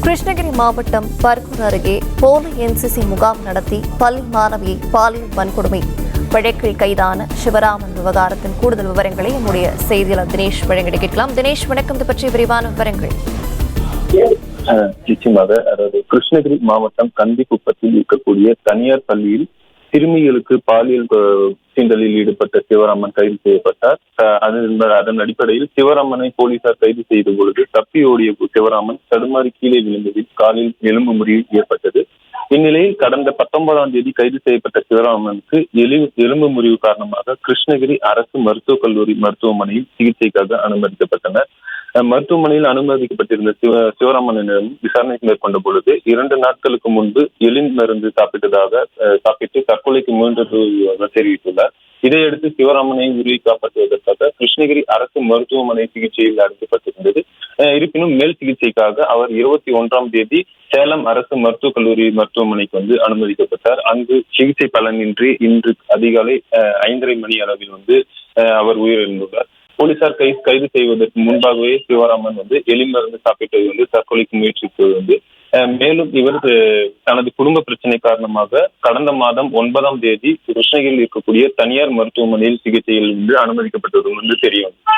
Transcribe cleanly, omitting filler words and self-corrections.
கிருஷ்ணகிரி மாவட்டம் பர்கூர் அருகே போலி என்சிசி முகாம் நடத்தி பள்ளி மாணவியை பாலியல் வன்கொடுமை வழக்கில் கைதான சிவராமன் விவகாரத்தின் கூடுதல் விவரங்களை நம்முடைய செய்தியாளர் தினேஷ் வழங்கிட கேட்கலாம். தினேஷ், வணக்கம். இது பற்றிய விரிவான விவரங்கள். நிச்சயமாக, அதாவது கிருஷ்ணகிரி மாவட்டம் கந்திக்குப்பத்தில் இருக்கக்கூடிய தனியார் பள்ளியில் சிறுமிகளுக்கு பாலியல் சீண்டலில் ஈடுபட்ட சிவராமன் கைது செய்யப்பட்டார். அதன் அடிப்படையில் சிவராமனை போலீசார் கைது செய்த பொழுது தப்பி ஓடிய சிவராமன் தடுமாறி கீழே விழுந்ததில் காலில் எலும்பு முறிவு ஏற்பட்டது. இந்நிலையில் கடந்த 19ஆம் தேதி கைது செய்யப்பட்ட சிவராமனுக்கு எலும்பு முறிவு காரணமாக கிருஷ்ணகிரி அரசு மருத்துவக் கல்லூரி மருத்துவமனையில் சிகிச்சைக்காக அனுமதிக்கப்பட்டனர். மருத்துவமனையில் அனுமதிக்கப்பட்டிருந்த சிவராமனிடம் விசாரணை மேற்கொண்ட பொழுது 2 நாட்களுக்கு முன்பு எலின் மருந்து சாப்பிட்டு தற்கொலைக்கு முயன்றதாக தெரிவித்துள்ளார். இதையடுத்து சிவராமனை உயிரை காப்பாற்றுவதற்காக கிருஷ்ணகிரி அரசு மருத்துவமனை சிகிச்சையில் அடைக்கப்பட்டிருந்தது. இருப்பினும் மேல் சிகிச்சைக்காக அவர் 21ஆம் தேதி சேலம் அரசு மருத்துவக் கல்லூரி மருத்துவமனைக்கு அனுமதிக்கப்பட்டார். அங்கு சிகிச்சை பலனின்றி இன்று அதிகாலை 5:30 மணி அளவில் அவர் உயிரிழந்துள்ளார். போலீசார் கைது செய்வதற்கு முன்பாகவே சிவராமன் எலிமருந்து சாப்பிட்டது தற்கொலைக்கு முயற்சித்தது. மேலும் இவர் தனது குடும்ப பிரச்சனை காரணமாக கடந்த மாதம் 9ஆம் தேதி கிருஷ்ணகிரியில் இருக்கக்கூடிய தனியார் மருத்துவமனையில் சிகிச்சையில் அனுமதிக்கப்பட்டது தெரிய வந்தது.